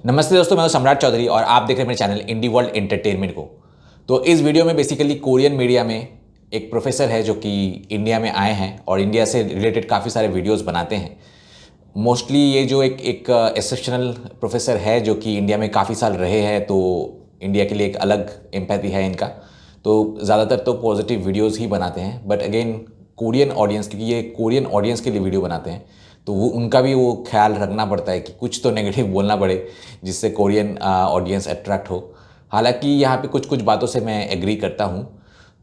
नमस्ते दोस्तों, मैं हूं सम्राट चौधरी और आप देख रहे हैं मेरे चैनल इंडी वर्ल्ड एंटरटेनमेंट को। तो इस वीडियो में बेसिकली कोरियन मीडिया में एक प्रोफेसर है जो कि इंडिया में आए हैं और इंडिया से रिलेटेड काफ़ी सारे वीडियोस बनाते हैं। मोस्टली ये जो एक एक्सेप्शनल प्रोफेसर है जो कि इंडिया में काफ़ी साल रहे हैं, तो इंडिया के लिए एक अलग एम्पैथी है इनका। तो ज़्यादातर तो पॉजिटिव वीडियोज़ ही बनाते हैं, बट अगेन कोरियन ऑडियंस, क्योंकि ये कोरियन ऑडियंस के लिए वीडियो बनाते हैं, तो वो उनका भी वो ख्याल रखना पड़ता है कि कुछ तो नेगेटिव बोलना पड़े जिससे कोरियन ऑडियंस अट्रैक्ट हो। हालांकि यहाँ पे कुछ कुछ बातों से मैं एग्री करता हूँ।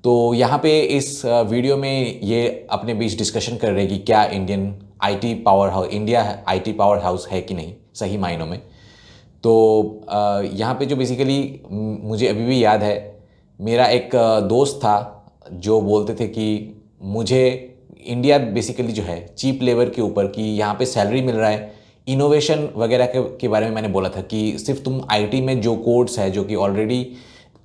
तो यहाँ पे इस वीडियो में ये अपने बीच डिस्कशन कर रहे हैं कि क्या Indian IT power house, India IT power house है कि नहीं सही मायनों में। तो यहाँ पे जो बेसिकली मुझे अभी भी याद है, मेरा एक दोस्त था जो बोलते थे कि मुझे इंडिया बेसिकली जो है चीप लेबर के ऊपर, कि यहाँ पे सैलरी मिल रहा है, इनोवेशन वगैरह के बारे में मैंने बोला था कि सिर्फ तुम आईटी में जो कोड्स है जो कि ऑलरेडी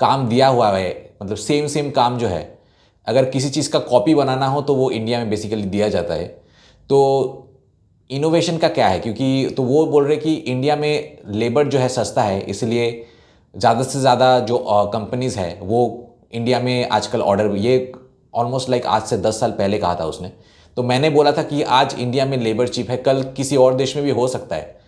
काम दिया हुआ है, मतलब सेम काम जो है, अगर किसी चीज़ का कॉपी बनाना हो तो वो इंडिया में बेसिकली दिया जाता है। तो इनोवेशन का क्या है, क्योंकि तो वो बोल रहे कि इंडिया में लेबर जो है सस्ता है, इसलिए ज़्यादा से ज़्यादा जो कंपनीज़ है वो इंडिया में आजकल ऑर्डर, ये ऑलमोस्ट लाइक आज से 10 साल पहले कहा था उसने। तो मैंने बोला था कि आज इंडिया में लेबर चीप है, कल किसी और देश में भी हो सकता है।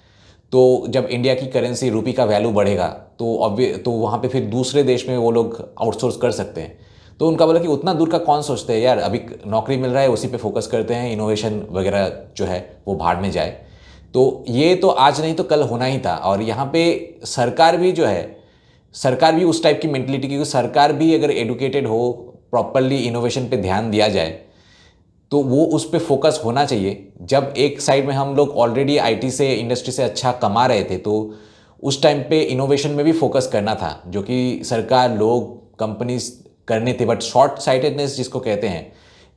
तो जब इंडिया की करेंसी रूपी का वैल्यू बढ़ेगा तो वहाँ पे फिर दूसरे देश में वो लोग आउटसोर्स कर सकते हैं। तो उनका बोला कि उतना दूर का कौन सोचते हैं यार, अभी नौकरी मिल रहा है उसी पे फोकस करते हैं, इनोवेशन वगैरह जो है वो भाड़ में जाए। तो ये तो आज नहीं तो कल होना ही था। और यहाँ पे सरकार भी जो है, सरकार भी उस टाइप की मेंटलिटी, क्योंकि सरकार भी अगर एडुकेटेड हो, प्रॉपरली इनोवेशन पे ध्यान दिया जाए तो वो उस पे फोकस होना चाहिए। जब एक साइड में हम लोग ऑलरेडी आईटी से, इंडस्ट्री से अच्छा कमा रहे थे, तो उस टाइम पे इनोवेशन में भी फोकस करना था, जो कि सरकार, लोग, कंपनीज करने थे। बट शॉर्ट साइटेडनेस जिसको कहते हैं,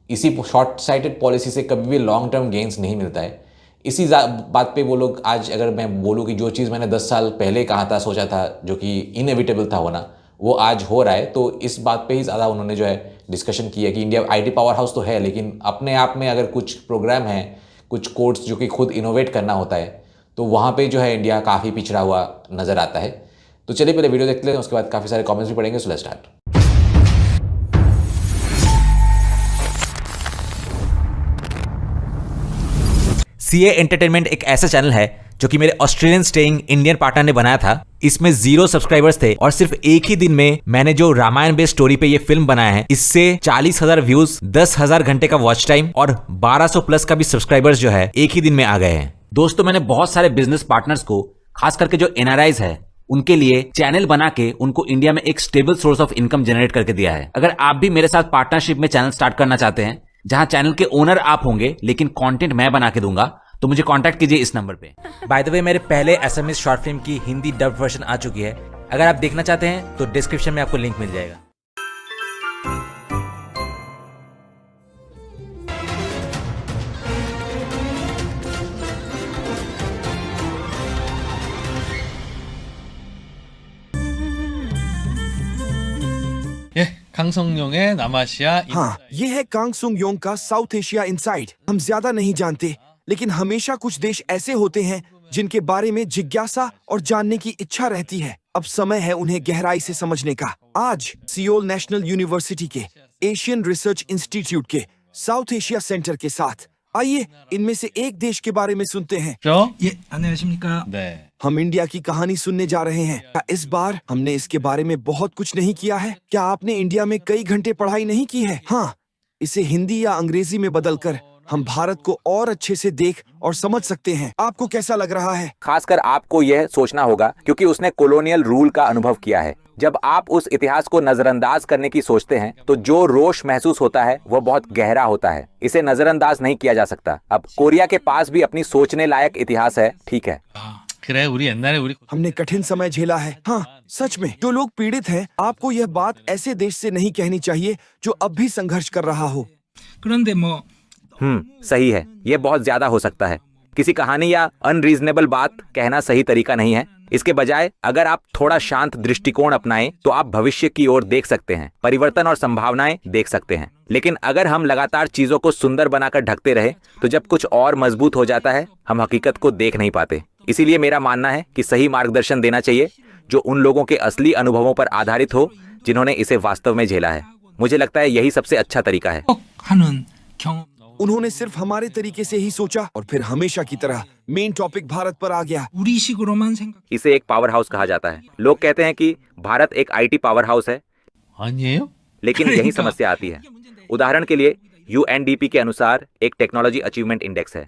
इसी शॉर्ट साइटेड पॉलिसी से कभी भी लॉन्ग टर्म गेंस नहीं मिलता है। इसी बात पे वो लोग आज, अगर मैं बोलूँ कि जो चीज़ मैंने 10 साल पहले कहा था, सोचा था, जो कि इनएविटेबल था होना, वो आज हो रहा है। तो इस बात पे ही ज़्यादा उन्होंने जो है डिस्कशन किया कि इंडिया आईटी पावर हाउस तो है, लेकिन अपने आप में अगर कुछ प्रोग्राम है, कुछ कोड्स जो कि खुद इनोवेट करना होता है, तो वहाँ पे जो है इंडिया काफ़ी पिछड़ा हुआ नज़र आता है। तो चलिए पहले वीडियो देखते हैं, उसके बाद काफ़ी सारे कमेंट्स भी पढ़ेंगे। So let's start. CA entertainment एक ऐसा चैनल है जो कि मेरे ऑस्ट्रेलियन स्टेइंग इंडियन पार्टनर ने बनाया था। इसमें 0 सब्सक्राइबर्स थे और सिर्फ एक ही दिन में मैंने जो रामायण बेस्ड स्टोरी पे ये फिल्म बनाया है, इससे 40,000 व्यूज, 10,000 घंटे का वॉच टाइम और 1200 प्लस का भी सब्सक्राइबर्स जो है एक ही दिन में आ गए हैं। दोस्तों, मैंने बहुत सारे बिजनेस पार्टनर्स को, खास करके जो एनआरआईज है, उनके लिए चैनल बना के उनको इंडिया में एक stable source of income generate करके दिया है। अगर आप भी मेरे साथ पार्टनरशिप में चैनल स्टार्ट करना चाहते हैं, जहां चैनल के ओनर आप होंगे लेकिन कंटेंट मैं बना के दूंगा, तो मुझे कांटेक्ट कीजिए इस नंबर पे। बाय द वे, मेरे पहले एसएमएस शॉर्ट फिल्म की हिंदी डब वर्जन आ चुकी है। अगर आप देखना चाहते हैं तो डिस्क्रिप्शन में आपको लिंक मिल जाएगा। 강성용의 남아시아 हाँ, ये है कांग सुंग योंग का साउथ एशिया इनसाइड। हम ज्यादा नहीं जानते, लेकिन हमेशा कुछ देश ऐसे होते हैं जिनके बारे में जिज्ञासा और जानने की इच्छा रहती है। अब समय है उन्हें गहराई से समझने का। आज सियोल नेशनल यूनिवर्सिटी के एशियन रिसर्च इंस्टीट्यूट के साउथ एशिया सेंटर के साथ, आइए इनमें से एक देश के बारे में सुनते हैं। 예, 안녕하십니까? 네. हम इंडिया की कहानी सुनने जा रहे हैं। क्या इस बार हमने इसके बारे में बहुत कुछ नहीं किया है? क्या आपने इंडिया में कई घंटे पढ़ाई नहीं की है? हाँ, इसे हिंदी या अंग्रेजी में बदलकर हम भारत को और अच्छे से देख और समझ सकते हैं। आपको कैसा लग रहा है? खासकर आपको यह सोचना होगा क्योंकि उसने कॉलोनियल रूल का अनुभव किया है। जब आप उस इतिहास को नजरअंदाज करने की सोचते हैं तो जो रोष महसूस होता है वो बहुत गहरा होता है। इसे नजरअंदाज नहीं किया जा सकता। अब कोरिया के पास भी अपनी सोचने लायक इतिहास है, ठीक है। 그래, 우리 옛날에 우리 हमने कठिन समय झेला है। हाँ, सच में जो लोग पीड़ित हैं, आपको यह बात ऐसे देश से नहीं कहनी चाहिए जो अब भी संघर्ष कर रहा हो। 그런데 뭐 सही है, ये बहुत ज्यादा हो सकता है। किसी कहानी या अनरीजनेबल बात कहना सही तरीका नहीं है। इसके बजाय अगर आप थोड़ा शांत दृष्टिकोण अपनाएं तो आप भविष्य की ओर देख सकते हैं, परिवर्तन और संभावनाएं देख सकते हैं। लेकिन अगर हम लगातार चीजों को सुंदर बनाकर ढकते रहे तो जब कुछ और मजबूत हो जाता है हम हकीकत को देख नहीं पाते। इसीलिए मेरा मानना है कि सही मार्गदर्शन देना चाहिए जो उन लोगों के असली अनुभवों पर आधारित हो जिन्होंने इसे वास्तव में झेला है। मुझे लगता है यही सबसे अच्छा तरीका है। 하는 경험. उन्होंने सिर्फ हमारे तरीके से ही सोचा और फिर हमेशा की तरह मेन टॉपिक भारत पर आ गया। 우리식으로만 생각. इसे एक पावर हाउस कहा जाता है। लोग कहते हैं कि भारत एक आईटी पावर हाउस है, 아니에요? लेकिन यही समस्या आती है। उदाहरण के लिए यूएनडीपी के अनुसार एक टेक्नोलॉजी अचीवमेंट इंडेक्स है।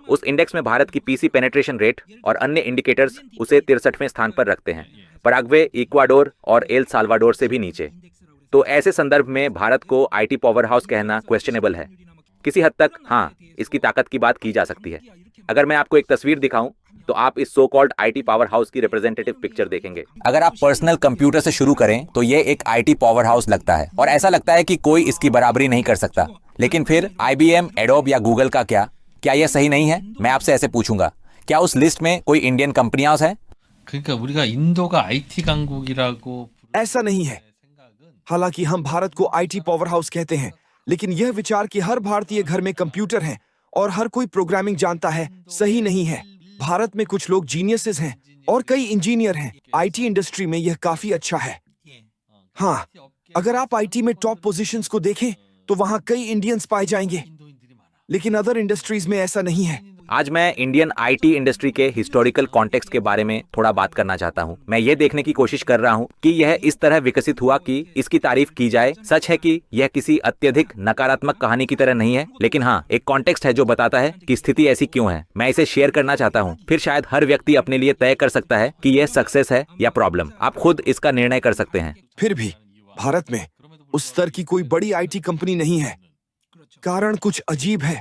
उस इंडेक्स में भारत की पीसी पेनेट्रेशन रेट और अन्य इंडिकेटर्स उसे 63वें स्थान पर रखते हैं, पराग्वे, इक्वाडोर और एल साल्वाडोर से भी नीचे। तो ऐसे संदर्भ में भारत को आईटी पावर हाउस कहना क्वेश्चनेबल है। किसी हद तक हाँ, इसकी ताकत की बात की जा सकती है। अगर मैं आपको एक तस्वीर दिखाऊं तो आप इस so called IT power house की रिप्रेजेंटेटिव पिक्चर देखेंगे। अगर आप पर्सनल कंप्यूटर से शुरू करें तो ये एक आईटी पावर हाउस लगता है और ऐसा लगता है कि कोई इसकी बराबरी नहीं कर सकता। लेकिन फिर IBM, एडोब या गूगल का क्या यह सही नहीं है? मैं आपसे ऐसे पूछूंगा, क्या उस लिस्ट में कोई इंडियन कंपनियां हैं? 그러니까 우리가 인도가 IT 강국이라고 ऐसा नहीं है। हालांकि हम भारत को आईटी पावर हाउस कहते हैं, लेकिन यह विचार कि हर भारतीय घर में कंप्यूटर है और हर कोई प्रोग्रामिंग जानता है सही नहीं है। भारत में कुछ लोग जीनियसेस हैं और कई इंजीनियर हैं। आईटी इंडस्ट्री में यह काफी अच्छा है। हाँ, अगर आप आईटी में टॉप पोजीशंस को देखें तो वहां कई इंडियंस पाए जाएंगे, लेकिन अदर इंडस्ट्रीज में ऐसा नहीं है। आज मैं इंडियन आईटी इंडस्ट्री के हिस्टोरिकल कॉन्टेक्स्ट के बारे में थोड़ा बात करना चाहता हूं। मैं ये देखने की कोशिश कर रहा हूं कि यह इस तरह विकसित हुआ कि इसकी तारीफ की जाए। सच है कि यह किसी अत्यधिक नकारात्मक कहानी की तरह नहीं है, लेकिन हाँ, एक कॉन्टेक्स्ट है जो बताता है कि स्थिति ऐसी क्यों है। मैं इसे शेयर करना चाहता हूँ, फिर शायद हर व्यक्ति अपने लिए तय कर सकता है कि यह सक्सेस है या प्रॉब्लम। आप खुद इसका निर्णय कर सकते हैं। फिर भी भारत में उस स्तर की कोई बड़ी आईटी कंपनी नहीं है। कारण कुछ अजीब है।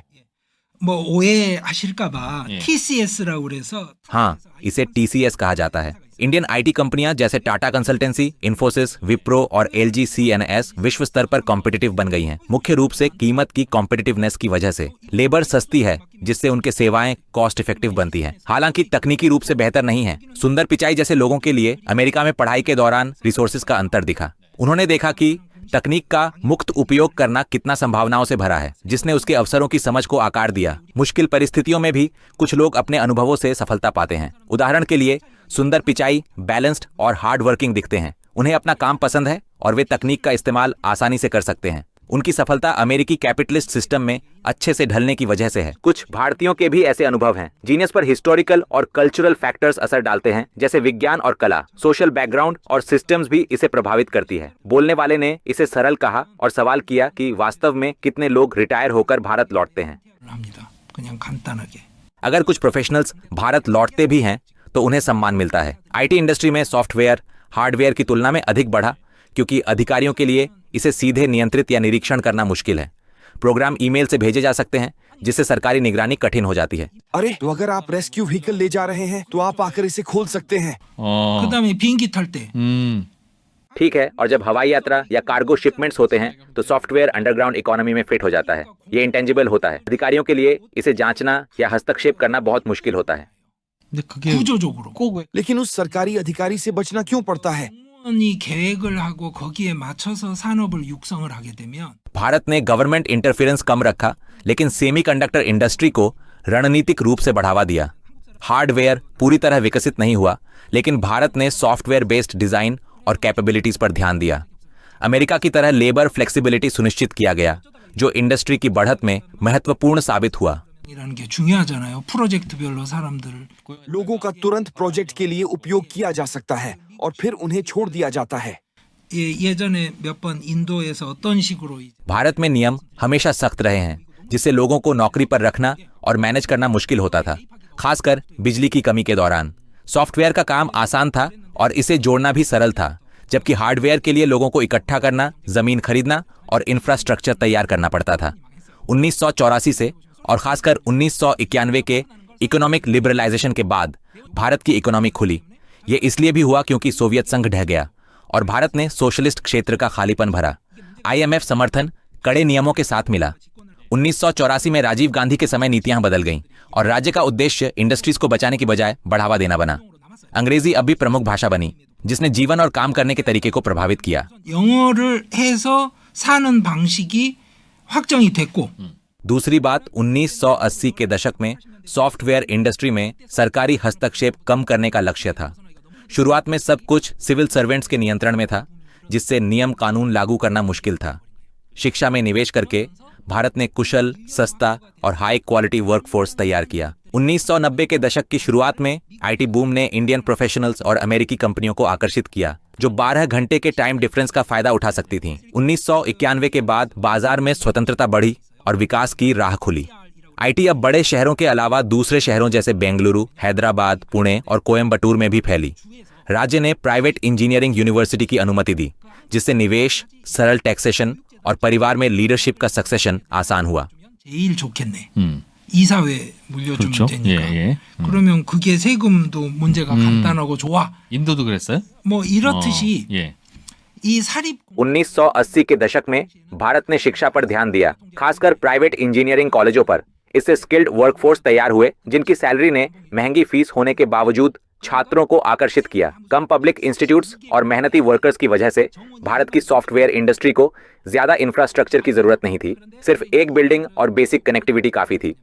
뭐 오해하실까봐 TCS라고 그래서 हाँ, इसे TCS कहा जाता है। इंडियन आईटी कंपनियां जैसे टाटा कंसल्टेंसी, इन्फोसिस, विप्रो और LG CNS विश्व स्तर पर कॉम्पिटिटिव बन गई हैं, मुख्य रूप से कीमत की कॉम्पिटिटिवनेस की वजह से। लेबर सस्ती है जिससे उनके सेवाएं कॉस्ट इफेक्टिव बनती हैं, हालांकि तकनीकी रूप से बेहतर नहीं है। सुंदर पिचाई जैसे लोगों के लिए अमेरिका में पढ़ाई के दौरान रिसोर्सेज का अंतर दिखा। उन्होंने देखा कि तकनीक का मुक्त उपयोग करना कितना संभावनाओं से भरा है, जिसने उसके अवसरों की समझ को आकार दिया। मुश्किल परिस्थितियों में भी कुछ लोग अपने अनुभवों से सफलता पाते हैं। उदाहरण के लिए सुंदर पिचाई बैलेंस्ड और हार्ड वर्किंग दिखते हैं। उन्हें अपना काम पसंद है और वे तकनीक का इस्तेमाल आसानी से कर सकते हैं। उनकी सफलता अमेरिकी कैपिटलिस्ट सिस्टम में अच्छे से ढलने की वजह से है। कुछ भारतीयों के भी ऐसे अनुभव हैं। जीनियस पर हिस्टोरिकल और कल्चरल फैक्टर्स असर डालते हैं, जैसे विज्ञान और कला, सोशल बैकग्राउंड और सिस्टम्स भी इसे प्रभावित करती है। बोलने वाले ने इसे सरल कहा और सवाल किया कि वास्तव में कितने लोग रिटायर होकर भारत लौटते हैं। 합니다. 그냥 간단하게. अगर कुछ प्रोफेशनल्स भारत लौटते भी हैं तो उन्हें सम्मान मिलता है। आईटी इंडस्ट्री में सॉफ्टवेयर हार्डवेयर की तुलना में अधिक बढ़ा, क्योंकि अधिकारियों के लिए इसे सीधे नियंत्रित या निरीक्षण करना मुश्किल है। प्रोग्राम ईमेल से भेजे जा सकते हैं, जिससे सरकारी निगरानी कठिन हो जाती है। अरे, तो अगर आप रेस्क्यू व्हीकल ले जा रहे हैं तो आप आकर इसे खोल सकते हैं। 그다음에 비행기 탈 때. ठीक है, और जब हवाई यात्रा या कार्गो शिपमेंट्स होते हैं तो सॉफ्टवेयर अंडरग्राउंड इकोनॉमी में फिट हो जाता है। ये इंटेंजिबल होता है। अधिकारियों के लिए इसे जांचना या हस्तक्षेप करना बहुत मुश्किल होता है। 근데 그게 구조적으로 꼭 लेकिन उस सरकारी अधिकारी से बचना क्यों पड़ता है? 이 계획을 하고 거기에 맞춰서 산업을 육성을 하게 되면 भारत ने गवर्नमेंट इंटरफेरेंस कम रखा, लेकिन सेमीकंडक्टर इंडस्ट्री को रणनीतिक रूप से बढ़ावा दिया। हार्डवेयर पूरी तरह विकसित नहीं हुआ, लेकिन भारत ने सॉफ्टवेयर बेस्ड डिजाइन और कैपेबिलिटीज पर ध्यान दिया। अमेरिका की तरह लेबर फ्लेक्सिबिलिटी सुनिश्चित किया गया, जो इंडस्ट्री की बढ़त में महत्वपूर्ण साबित हुआ। 이라는 게 중요하잖아요. 프로젝트별로 사람들을 लोगों का तुरंत प्रोजेक्ट के लिए उपयोग किया जा सकता है और फिर उन्हें छोड़ दिया जाता है। 예전에 몇 번 인도에서 어떤 식으로 भारत में नियम हमेशा सख्त रहे हैं, जिससे लोगों को नौकरी पर रखना और मैनेज करना मुश्किल होता था, खासकर बिजली की कमी के दौरान। सॉफ्टवेयर का काम आसान था और इसे जोड़ना भी सरल था, जबकि हार्डवेयर के लिए लोगों को इकट्ठा करना, जमीन खरीदना और इंफ्रास्ट्रक्चर तैयार करना पड़ता था। 1984 से और खासकर 1991 के इकोनॉमिक लिबरलाइजेशन के बाद भारत की इकोनॉमी खुली। ये इसलिए भी हुआ क्योंकि सोवियत संघ ढह गया और भारत ने सोशलिस्ट क्षेत्र का खालीपन भरा। IMF समर्थन कड़े नियमों के साथ मिला। 1984 में राजीव गांधी के समय नीतियां बदल गईं और राज्य का उद्देश्य इंडस्ट्रीज को बचाने की बजाय बढ़ावा देना बना। अंग्रेजी अब भी प्रमुख भाषा बनी, जिसने जीवन और काम करने के तरीके को प्रभावित किया। 영어를 해서 사는 방식이 확정이 됐고 दूसरी बात, 1980 के दशक में सॉफ्टवेयर इंडस्ट्री में सरकारी हस्तक्षेप कम करने का लक्ष्य था। शुरुआत में सब कुछ सिविल सर्वेंट्स के नियंत्रण में था, जिससे नियम कानून लागू करना मुश्किल था। शिक्षा में निवेश करके भारत ने कुशल, सस्ता और हाई क्वालिटी वर्कफोर्स तैयार किया। 1990 के दशक की शुरुआत में आईटी बूम ने इंडियन प्रोफेशनल्स और अमेरिकी कंपनियों को आकर्षित किया, जो 12 घंटे के टाइम डिफरेंस का फायदा उठा सकती थीं। 1991 के बाद बाजार में स्वतंत्रता बढ़ी और विकास की राह खुली। आईटी अब बड़े शहरों के अलावा दूसरे शहरों जैसे बेंगलुरु, हैदराबाद, पुणे और कोयम्बटूर में भी फैली। राज्य ने प्राइवेट इंजीनियरिंग यूनिवर्सिटी की अनुमति दी, जिससे निवेश, सरल टैक्सेशन और परिवार में लीडरशिप का सक्सेशन आसान हुआ। 제일 좋겠네. 이사회 물려주면 그렇죠. 되니까. 예, 예. 그러면 그게 세금도 문제가 간단하고 좋아. 인도도 그랬어요? 뭐 이렇듯이 예. 이 사립 1980 के दशक में भारत ने शिक्षा पर ध्यान दिया, खासकर प्राइवेट इंजीनियरिंग कॉलेजों पर। इससे स्किल्ड वर्कफोर्स तैयार हुए, जिनकी सैलरी ने महंगी फीस होने के बावजूद छात्रों को आकर्षित किया। कम पब्लिक इंस्टीट्यूट्स और मेहनती वर्कर्स की वजह से भारत की सॉफ्टवेयर इंडस्ट्री को ज्यादा इंफ्रास्ट्रक्चर की जरूरत नहीं थी। सिर्फ एक बिल्डिंग और बेसिक कनेक्टिविटी काफी थी।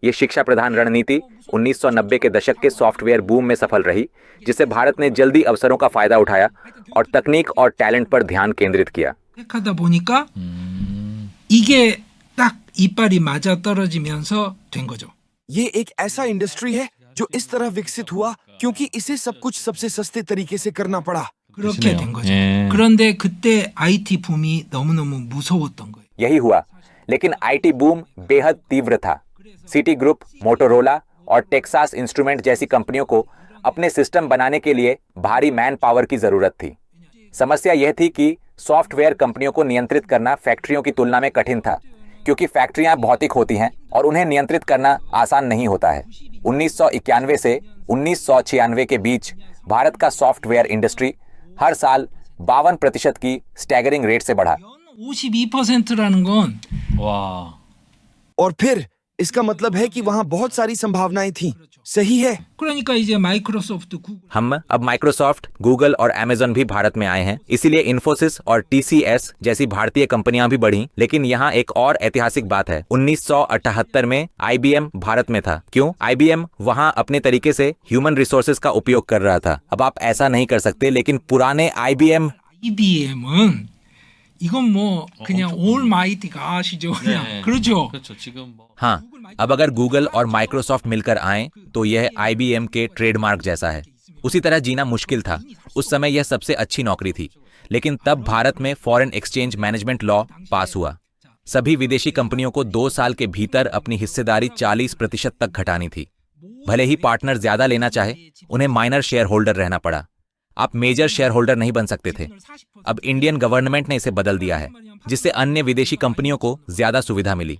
ये शिक्षा प्रधान रणनीति 1990 के दशक के सॉफ्टवेयर बूम में सफल रही, जिससे भारत ने जल्दी अवसरों का फायदा उठाया और तकनीक और टैलेंट पर ध्यान केंद्रित किया। 하다 보니까 이게 딱 이빨이 맞아 떨어지면서 된 거죠. ये एक ऐसा इंडस्ट्री है जो इस तरह विकसित हुआ क्योंकि इसे सब कुछ सबसे सस्ते तरीके से करना पड़ा। 그렇게 그러시네요. 된 거죠. 예. 그런데 그때 IT 붐이 너무너무 무서웠던 거예요. यही हुआ, लेकिन आईटी बूम बेहद तीव्र था। सिटी ग्रुप, मोटोरोला और टेक्सास इंस्ट्रूमेंट जैसी कंपनियों को अपने सिस्टम बनाने के लिए भारी मैन पावर की जरूरत थी। समस्या यह थी कि सॉफ्टवेयर कंपनियों को नियंत्रित करना फैक्ट्रियों की तुलना में कठिन था, क्योंकि फैक्ट्रियां भौतिक होती हैं और उन्हें नियंत्रित करना आसान नहीं होता है। 1991 से 1996 के बीच भारत का सॉफ्टवेयर इंडस्ट्री हर साल 52% की स्टैगरिंग रेट से बढ़ा। 52%라는 건 와. और फिर इसका मतलब है कि वहाँ बहुत सारी संभावनाएं थीं। सही है। 그러니까 이제 마이크로소프트, 구글 हम अब माइक्रोसॉफ्ट, गूगल और अमेजन भी भारत में आए हैं। इसीलिए इन्फोसिस और टीसीएस जैसी भारतीय कंपनियां भी बढ़ी। लेकिन यहाँ एक और ऐतिहासिक बात है, 1978 में आईबीएम भारत में था। क्यों? आईबीएम वहाँ अपने तरीके से ह्यूमन रिसोर्सेज का उपयोग कर रहा था। अब आप ऐसा नहीं कर सकते, लेकिन पुराने आईबीएम IBM은 이건 뭐 그냥 올마이티가 아시죠? 그냥 그렇죠. 그렇죠. 지금 뭐 हाँ, अब अगर गूगल और माइक्रोसॉफ्ट मिलकर आए तो यह आईबीएम के ट्रेडमार्क जैसा है। उसी तरह जीना मुश्किल था। उस समय यह सबसे अच्छी नौकरी थी। लेकिन तब भारत में फॉरेन एक्सचेंज मैनेजमेंट लॉ पास हुआ। सभी विदेशी कंपनियों को 2 साल के भीतर अपनी हिस्सेदारी 40% तक घटानी थी। भले ही पार्टनर ज्यादा लेना चाहे, उन्हें माइनर शेयर होल्डर रहना पड़ा। आप मेजर शेयर होल्डर नहीं बन सकते थे। अब इंडियन गवर्नमेंट ने इसे बदल दिया है, जिससे अन्य विदेशी कंपनियों को ज्यादा सुविधा मिली।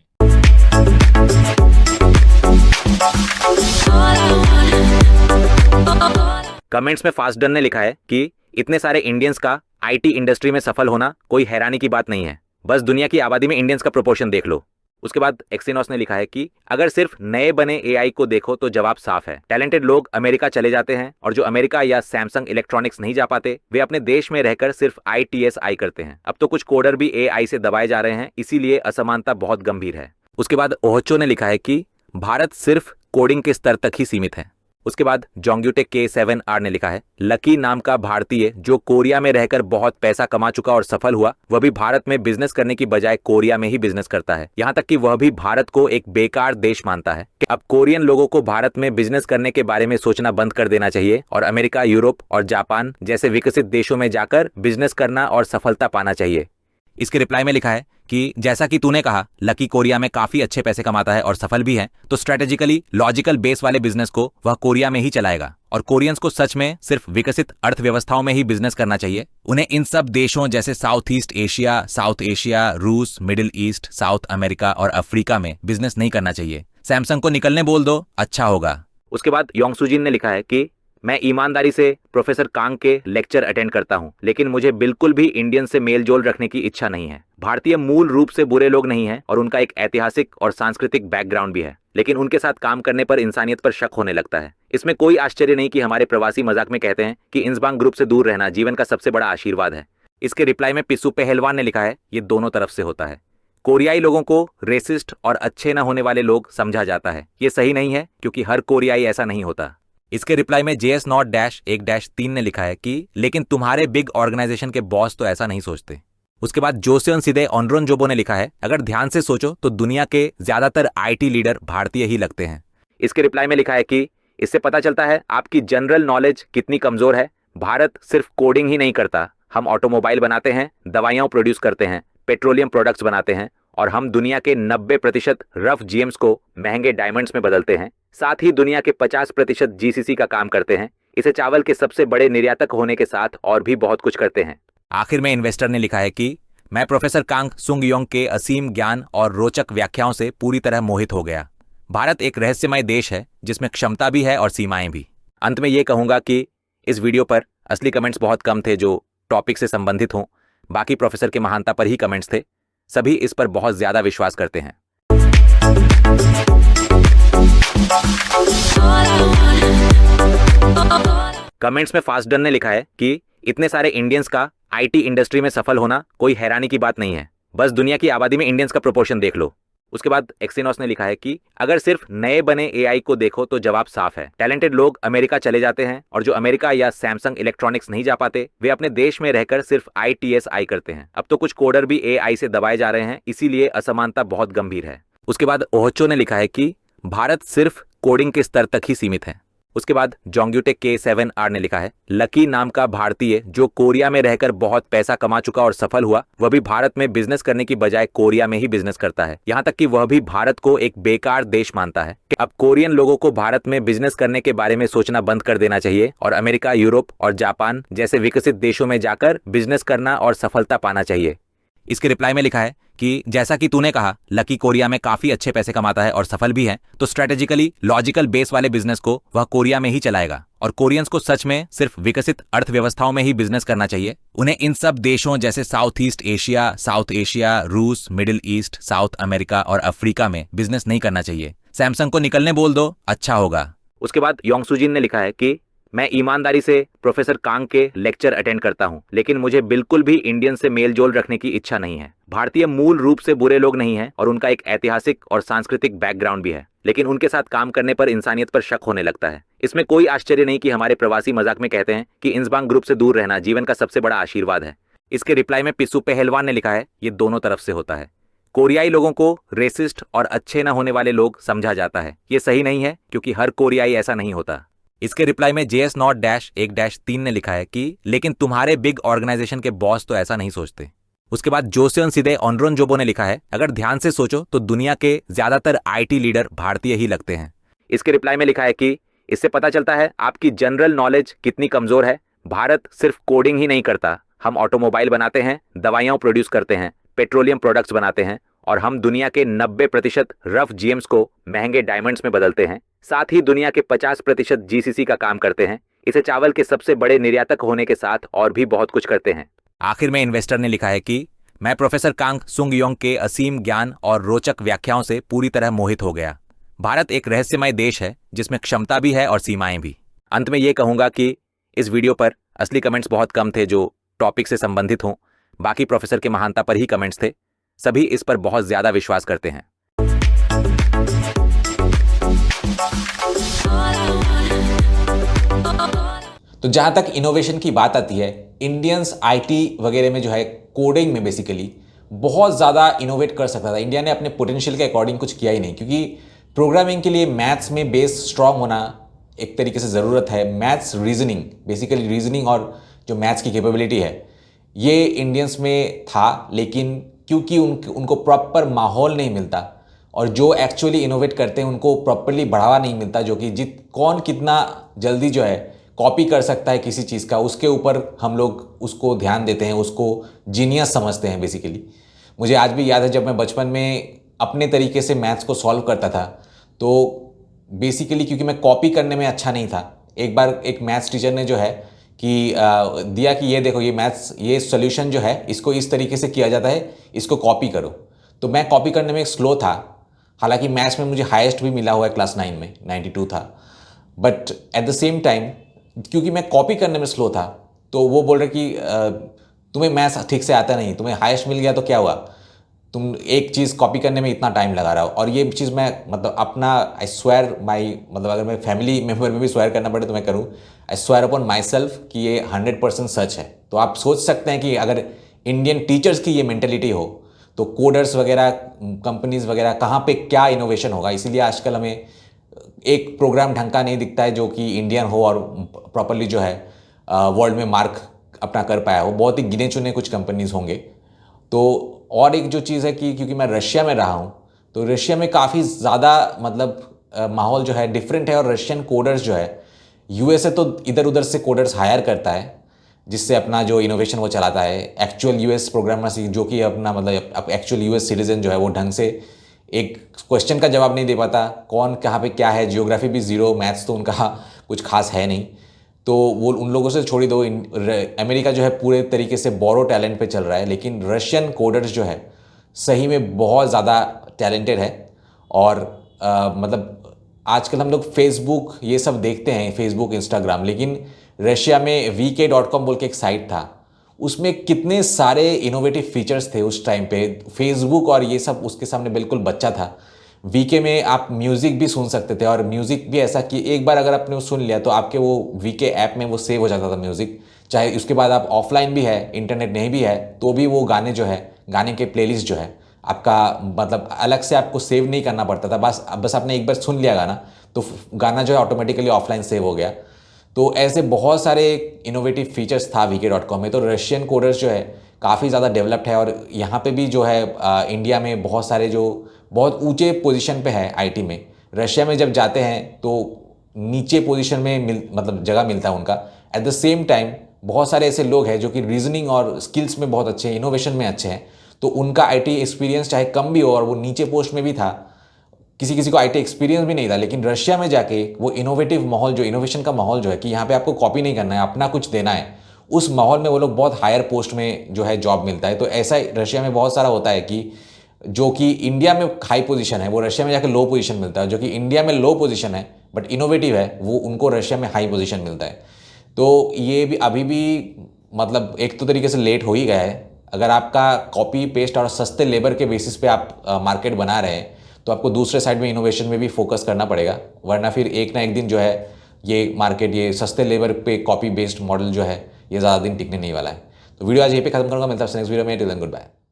कमेंट्स में फास्ट डन ने लिखा है कि इतने सारे इंडियंस का आईटी इंडस्ट्री में सफल होना कोई हैरानी की बात नहीं है, बस दुनिया की आबादी में इंडियंस का प्रोपोर्शन देख लो। उसके बाद एक्सिनोस ने लिखा है कि अगर सिर्फ नए बने एआई को देखो तो जवाब साफ है। टैलेंटेड लोग अमेरिका चले जाते हैं और जो अमेरिका या सैमसंग इलेक्ट्रॉनिक्स नहीं जा पाते, वे अपने देश में रहकर सिर्फ ITSI करते हैं। अब तो कुछ कोडर भी एआई से दबाए जा रहे हैं, इसीलिए असमानता बहुत गंभीर है। उसके बाद ओहोचो ने लिखा है कि भारत सिर्फ कोडिंग के स्तर तक ही सीमित है। उसके बाद जोंग्यूटे K7R ने लिखा है, लकी नाम का भारतीय जो कोरिया में रहकर बहुत पैसा कमा चुका और सफल हुआ, वह भी भारत में बिजनेस करने की बजाय कोरिया में ही बिजनेस करता है। यहाँ तक कि वह भी भारत को एक बेकार देश मानता है। कि अब कोरियन लोगों को भारत में बिजनेस करने के बारे में सोचना बंद कर देना चाहिए और अमेरिका, यूरोप और जापान जैसे विकसित देशों में जाकर बिजनेस करना और सफलता पाना चाहिए। इसके रिप्लाई में लिखा है कि जैसा कि तूने कहा, लकी कोरिया में काफी अच्छे पैसे कमाता है और सफल भी है, तो स्ट्रेटेजिकली लॉजिकल बेस वाले बिजनेस को वह कोरिया में ही चलाएगा। और कोरियंस को सच में सिर्फ विकसित अर्थव्यवस्थाओं में ही बिजनेस करना चाहिए। उन्हें इन सब देशों जैसे south east Asia, south Asia, रूस, मिडिल ईस्ट, साउथ अमेरिका और अफ्रीका में बिजनेस नहीं करना चाहिए। सैमसंग को निकलने बोल दो, अच्छा होगा। उसके बाद योंग सुजिन ने लिखा है कि मैं ईमानदारी से प्रोफेसर कांग के लेक्चर अटेंड करता हूं, लेकिन मुझे बिल्कुल भी इंडियन से मेल जोल रखने की इच्छा नहीं है। भारतीय मूल रूप से बुरे लोग नहीं हैं और उनका एक ऐतिहासिक और सांस्कृतिक बैकग्राउंड भी है, लेकिन उनके साथ काम करने पर इंसानियत पर शक होने लगता है। इसमें कोई आश्चर्य नहीं कि हमारे प्रवासी मजाक में कहते हैं कि इंसबांग ग्रुप से दूर रहना जीवन का सबसे बड़ा आशीर्वाद है। इसके रिप्लाई में पिस्सू पहलवान ने लिखा है, ये दोनों तरफ से होता है। कोरियाई लोगों को रेसिस्ट और अच्छे न होने वाले लोग समझा जाता है। ये सही नहीं है क्योंकि हर कोरियाई ऐसा नहीं होता। इसके रिप्लाई में JS Not -1-3 ने लिखा है कि लेकिन तुम्हारे बिग ऑर्गेनाइजेशन के बॉस तो ऐसा नहीं सोचते। उसके बाद जोसेon सीधे ऑनरोन जोबो ने लिखा है, अगर ध्यान से सोचो तो दुनिया के ज्यादातर IT लीडर भारतीय ही लगते हैं। इसके रिप्लाई में लिखा है कि इससे पता चलता है आपकी जनरल नॉलेज कितनी कमजोर है। भारत सिर्फ कोडिंग ही नहीं करता, हम ऑटोमोबाइल बनाते हैं, दवाइयां प्रोड्यूस करते हैं, पेट्रोलियम प्रोडक्ट्स बनाते हैं और हम दुनिया के 90% रफ GMs को महंगे डायमंड्स में बदलते हैं। साथ ही दुनिया के 50% GCC का काम करते हैं। इसे चावल के सबसे बड़े निर्यातक होने के साथ और भी बहुत कुछ करते हैं। आखिर में इन्वेस्टर ने लिखा है कि मैं प्रोफेसर कांग सुंग योंग के असीम ज्ञान और रोचक व्याख्याओं से पूरी तरह मोहित हो गया। भारत एक रहस्यमय देश है जिसमें क्षमता भी है और सीमाएं भी। अंत में ये कहूंगा कि इस वीडियो पर असली कमेंट्स बहुत कम थे जो टॉपिक से संबंधित हों। बाकी प्रोफेसर के महानता पर ही कमेंट्स थे। सभी इस पर बहुत ज्यादा विश्वास करते हैं। कमेंट्स में फास्ट डन ने लिखा है कि इतने सारे इंडियंस का IT इंडस्ट्री में सफल होना कोई हैरानी की बात नहीं है, बस दुनिया की आबादी में इंडियंस का प्रोपोर्शन देख लो। उसके बाद एक्सिनोस ने लिखा है कि अगर सिर्फ नए बने AI को देखो तो जवाब साफ है। टैलेंटेड लोग अमेरिका चले जाते हैं और जो अमेरिका या सैमसंग इलेक्ट्रॉनिक्स नहीं जा पाते वे अपने देश में रहकर सिर्फ ITSI करते हैं। अब तो कुछ कोडर भी AI से दबाए जा रहे हैं, इसीलिए असमानता बहुत गंभीर है। उसके बाद ओहोचो ने लिखा है कि भारत सिर्फ कोडिंग के स्तर तक ही सीमित है। उसके बाद जोंग्यूटे K7R ने लिखा है, लकी नाम का भारतीय जो कोरिया में रहकर बहुत पैसा कमा चुका और सफल हुआ, वह भी भारत में बिजनेस करने की बजाय कोरिया में ही बिजनेस करता है। यहाँ तक कि वह भी भारत को एक बेकार देश मानता है। कि अब कोरियन लोगों को भारत में बिजनेस करने के बारे में सोचना बंद कर देना चाहिए और अमेरिका, यूरोप और जापान जैसे विकसित देशों में जाकर बिजनेस करना और सफलता पाना चाहिए। इसके रिप्लाई में लिखा है कि जैसा कि तूने कहा लकी कोरिया में काफी अच्छे पैसे कमाता है और सफल भी है, तो स्ट्रेटेजिकली लॉजिकल बेस वाले बिजनेस को वह कोरिया में ही चलाएगा और कोरियंस को सच में सिर्फ विकसित अर्थव्यवस्थाओं में ही बिजनेस करना चाहिए। उन्हें इन सब देशों जैसे south east Asia, south Asia, रूस, मिडिल ईस्ट, साउथ अमेरिका और अफ्रीका में बिजनेस नहीं करना चाहिए। सैमसंग को निकलने बोल दो, अच्छा होगा। उसके बाद योंग सुजिन ने लिखा है कि मैं ईमानदारी से प्रोफेसर कांग के लेक्चर अटेंड करता हूं, लेकिन मुझे बिल्कुल भी इंडियन से मेल जोल रखने की इच्छा नहीं है। भारतीय मूल रूप से बुरे लोग नहीं हैं और उनका एक ऐतिहासिक और सांस्कृतिक बैकग्राउंड भी है, लेकिन उनके साथ काम करने पर इंसानियत पर शक होने लगता है। इसमें कोई आश्चर्य नहीं कि हमारे प्रवासी मजाक में कहते हैं कि इंसबांग ग्रुप से दूर रहना जीवन का सबसे बड़ा आशीर्वाद है। इसके रिप्लाई में पिस्सू पहलवान ने लिखा है, ये दोनों तरफ से होता है। कोरियाई लोगों को रेसिस्ट और अच्छे न होने वाले लोग समझा जाता है। ये सही नहीं है क्योंकि हर कोरियाई ऐसा नहीं होता। इसके रिप्लाई में JS Not -1-3 ने लिखा है कि लेकिन तुम्हारे बिग ऑर्गेनाइजेशन के बॉस तो ऐसा नहीं सोचते। उसके बाद जोसेon सीधे ऑनरोन जोबो ने लिखा है, अगर ध्यान से सोचो तो दुनिया के ज्यादातर IT लीडर भारतीय ही लगते हैं। इसके रिप्लाई में लिखा है कि इससे पता चलता है आपकी जनरल नॉलेज कितनी कमजोर है। भारत सिर्फ कोडिंग ही नहीं करता, हम ऑटोमोबाइल बनाते हैं, दवाइयां प्रोड्यूस करते हैं, पेट्रोलियम प्रोडक्ट्स बनाते हैं और हम दुनिया के 90% रफ GMs को महंगे डायमंड्स में बदलते हैं। साथ ही दुनिया के 50% GCC का काम करते हैं। इसे चावल के सबसे बड़े निर्यातक होने के साथ और भी बहुत कुछ करते हैं। आखिर में इन्वेस्टर ने लिखा है कि मैं प्रोफेसर कांग सुंग योंग के असीम ज्ञान और रोचक व्याख्याओं से पूरी तरह मोहित हो गया। भारत एक रहस्यमय देश है जिसमें क्षमता भी है और सीमाएं भी। अंत में ये कहूंगा कि इस वीडियो पर असली कमेंट्स बहुत कम थे जो टॉपिक से संबंधित हों। बाकी प्रोफेसर के महानता पर ही कमेंट्स थे। सभी इस पर बहुत ज्यादा विश्वास करते हैं। तो जहां तक इनोवेशन की बात आती है, इंडियंस IT वगैरह में जो है कोडिंग में बेसिकली बहुत ज़्यादा इनोवेट कर सकता था। इंडिया ने अपने पोटेंशियल के अकॉर्डिंग कुछ किया ही नहीं, क्योंकि प्रोग्रामिंग के लिए मैथ्स में बेस स्ट्रांग होना एक तरीके से ज़रूरत है। मैथ्स, रीजनिंग, बेसिकली रीजनिंग और जो मैथ्स की कैपेबिलिटी है ये इंडियंस में था, लेकिन क्योंकि उनको प्रॉपर माहौल नहीं मिलता और जो एक्चुअली इनोवेट करते हैं उनको प्रॉपरली बढ़ावा नहीं मिलता, जो कि कौन कितना जल्दी जो है कॉपी कर सकता है किसी चीज़ का, उसके ऊपर हम लोग उसको ध्यान देते हैं, उसको जीनियस समझते हैं बेसिकली। मुझे आज भी याद है जब मैं बचपन में अपने तरीके से मैथ्स को सॉल्व करता था, तो बेसिकली क्योंकि मैं कॉपी करने में अच्छा नहीं था, एक बार एक मैथ्स टीचर ने जो है कि दिया कि ये देखो ये मैथ्स, ये सॉल्यूशन जो है इसको इस तरीके से किया जाता है, इसको कॉपी करो। तो मैं कॉपी करने में स्लो था, हालांकि मैथ्स में मुझे हाईएस्ट भी मिला हुआ है, क्लास 9 में 92 था। But at the same time क्योंकि मैं कॉपी करने में स्लो था, तो वो बोल रहे कि तुम्हें मैथ्स ठीक से आता नहीं, तुम्हें हाईएस्ट मिल गया तो क्या हुआ, तुम एक चीज़ कॉपी करने में इतना टाइम लगा रहा हो। और ये चीज़ मैं मतलब अपना आई स्वेयर माई मतलब अगर मैं फैमिली मेम्बर में भी स्वेयर करना पड़े तो मैं करूँ, I swear upon my self कि ये 100% सच है। तो आप सोच सकते हैं कि अगर इंडियन टीचर्स की ये मेंटेलिटी हो तो कोडर्स वगैरह कंपनीज वगैरह कहाँ पे क्या इनोवेशन होगा। इसीलिए आजकल हमें एक प्रोग्राम ढंग का नहीं दिखता है जो कि इंडियन हो और प्रॉपरली जो है वर्ल्ड में मार्क अपना कर पाया हो। बहुत ही गिने चुने कुछ कंपनीज होंगे। तो और एक जो चीज़ है कि क्योंकि मैं रशिया में रहा हूँ तो रशिया में काफ़ी ज़्यादा मतलब माहौल जो है डिफरेंट है। और रशियन कोडर्स जो है यूएसए तो इधर उधर से कोडर्स हायर करता है जिससे अपना जो इनोवेशन वो चलाता है। एक्चुअल यूएस प्रोग्रामर्स जो कि अपना मतलब एक्चुअल यूएस सिटीजन जो है वो ढंग से एक क्वेश्चन का जवाब नहीं दे पाता। कौन कहाँ पे क्या है, जियोग्राफी भी ज़ीरो, मैथ्स तो उनका कुछ खास है नहीं। तो वो उन लोगों से छोड़ ही दो। अमेरिका जो है पूरे तरीके से बोरो टैलेंट पे चल रहा है, लेकिन रशियन कोडर्स जो है सही में बहुत ज़्यादा टैलेंटेड है। और मतलब आजकल हम लोग फेसबुक ये सब देखते हैं, फेसबुक इंस्टाग्राम, लेकिन रशिया में vk.com बोल के एक साइट था, उसमें कितने सारे इनोवेटिव फीचर्स थे उस टाइम पे। फेसबुक और ये सब उसके सामने बिल्कुल बच्चा था। वीके में आप म्यूज़िक भी सुन सकते थे, और म्यूज़िक भी ऐसा कि एक बार अगर आपने वो सुन लिया तो आपके वो वीके ऐप में वो सेव हो जाता था म्यूज़िक। चाहे उसके बाद आप ऑफलाइन भी है, इंटरनेट नहीं भी है, तो भी वो गाने जो है, गाने के प्लेलिस्ट जो है आपका मतलब अलग से आपको सेव नहीं करना पड़ता था। बस आपने एक बार सुन लिया गाना तो गाना जो है ऑटोमेटिकली ऑफलाइन सेव हो गया। तो ऐसे बहुत सारे इनोवेटिव फीचर्स था vk.com में। तो रशियन कोडर्स जो है काफ़ी ज़्यादा डेवलप्ड है। और यहाँ पे भी जो है इंडिया में बहुत सारे जो बहुत ऊंचे पोजीशन पे है आईटी में, रशिया में जब जाते हैं तो नीचे पोजीशन में मतलब जगह मिलता है उनका। एट द सेम टाइम बहुत सारे ऐसे लोग हैं जो कि रीजनिंग और स्किल्स में बहुत अच्छे हैं, इनोवेशन में अच्छे हैं, तो उनका आईटी एक्सपीरियंस चाहे कम भी हो और वो नीचे पोस्ट में भी था, किसी किसी को आईटी एक्सपीरियंस भी नहीं था, लेकिन रशिया में जाके वो इनोवेटिव माहौल जो इनोवेशन का माहौल जो है कि यहाँ पे आपको कॉपी नहीं करना है, अपना कुछ देना है, उस माहौल में वो लोग बहुत हायर पोस्ट में जो है जॉब मिलता है। तो ऐसा रशिया में बहुत सारा होता है कि जो कि इंडिया में हाई पोजीशन है वो रशिया में जाकर लो पोजीशन मिलता है, जो कि इंडिया में लो पोजीशन है बट इनोवेटिव है वो उनको रशिया में हाई पोजीशन मिलता है। तो ये भी अभी भी मतलब एक तो तरीके से लेट हो ही गया है। अगर आपका कॉपी पेस्ट और सस्ते लेबर के बेसिस पे आप मार्केट बना रहे हैं तो आपको दूसरे साइड में इनोवेशन में भी फोकस करना पड़ेगा, वरना फिर एक ना एक दिन जो है ये मार्केट ये सस्ते लेबर पे कॉपी बेस्ड मॉडल जो है ये ज़्यादा दिन टिकने नहीं वाला है। तो वीडियो आज यहीं पे खत्म करूँगा, मिलता है नेक्स्ट वीडियो में। Till then good bye.